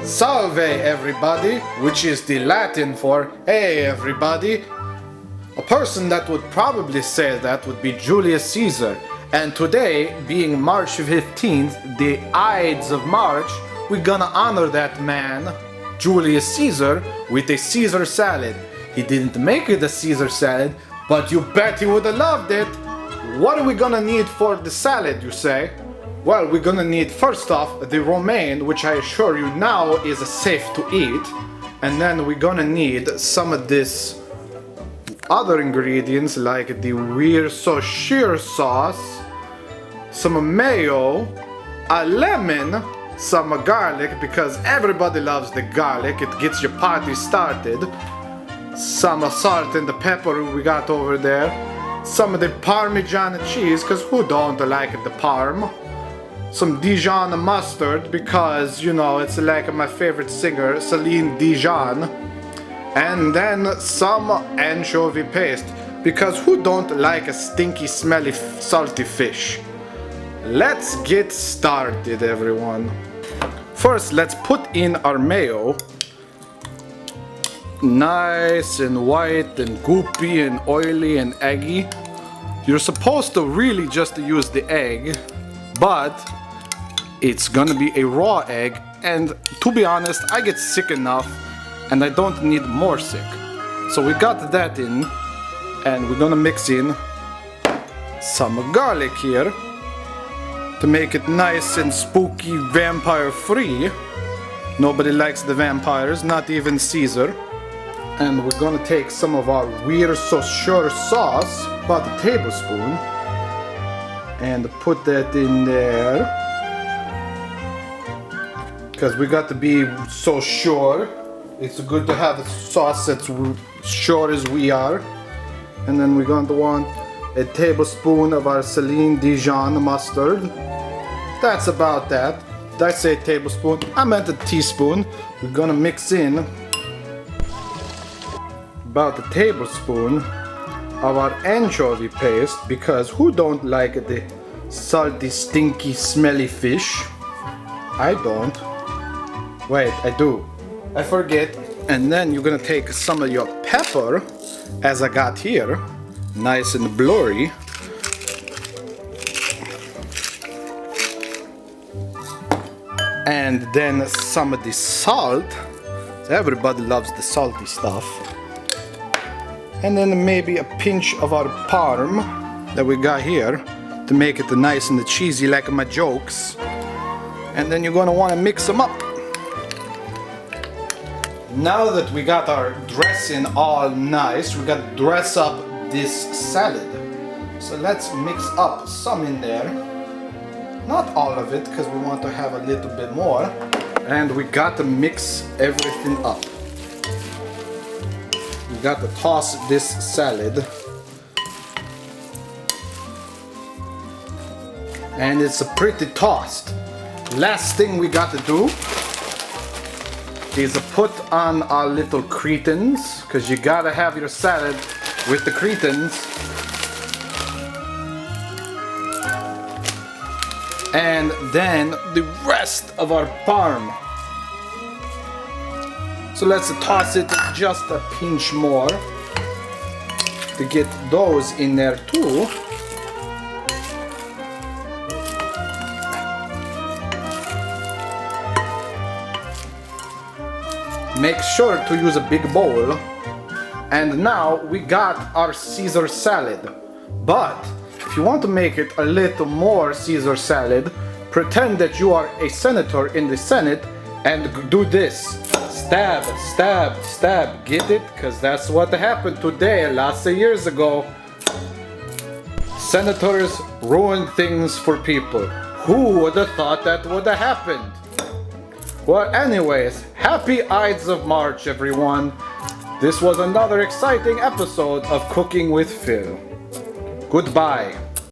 Salve everybody, which is the Latin for hey everybody. A person that would probably say that would be Julius Caesar. And today, being March 15th, the Ides of March, we're gonna honor that man, Julius Caesar, with a Caesar salad. He didn't make it a Caesar salad, but you bet he would have loved it. What are we gonna need for the salad, you say? Well, we're gonna need first off the romaine, which I assure you now is safe to eat. And then we're gonna need some of this other ingredients like the Worcestershire sauce, some mayo, a lemon, some garlic because everybody loves the garlic, it gets your party started, some salt and the pepper we got over there, some of the Parmesan cheese because who don't like the parm, some Dijon mustard because you know it's like my favorite singer Celine Dijon, and then some anchovy paste because who don't like a stinky smelly salty fish. Let's get started everyone. First let's put in our mayo, nice and white and goopy and oily and eggy. You're supposed to really just use the egg, but it's gonna be a raw egg, and to be honest I get sick enough and I don't need more sick. So we got that in, and we're gonna mix in some garlic here to make it nice and spooky vampire free. Nobody likes the vampires, not even Caesar. And we're gonna take some of our Worcestershire sauce, about a tablespoon, and put that in there because we got to be so sure. It's good to have a sauce that's sure as we are. And then we're going to want a tablespoon of our Celine Dijon mustard. That's about that. Did I say tablespoon? I meant a teaspoon. We're gonna mix in about a tablespoon of our anchovy paste because who don't like the salty, stinky, smelly fish? I don't. Wait, I do. I forget. And then you're gonna take some of your pepper, as I got here, nice and blurry. And then some of the salt. Everybody loves the salty stuff. And then maybe a pinch of our parm that we got here to make it nice and cheesy like my jokes. And then you're gonna wanna mix them up. Now that we got our dressing all nice, we got to dress up this salad. So let's mix up some in there. Not all of it, because we want to have a little bit more. And we got to mix everything up. We got to toss this salad. And it's pretty tossed. Last thing we got to do is put on our little cretins, because you gotta have your salad with the cretins. And then the rest of our parm. So let's toss it just a pinch more to get those in there too. Make sure to use a big bowl. And now we got our Caesar salad. But if you want to make it a little more Caesar salad, pretend that you are a senator in the Senate and do this. Stab, stab, stab. Get it? Because that's what happened today, lots of years ago. Senators ruin things for people. Who would have thought that would have happened? Well, anyways, happy Ides of March, everyone. This was another exciting episode of Cooking with Phil. Goodbye.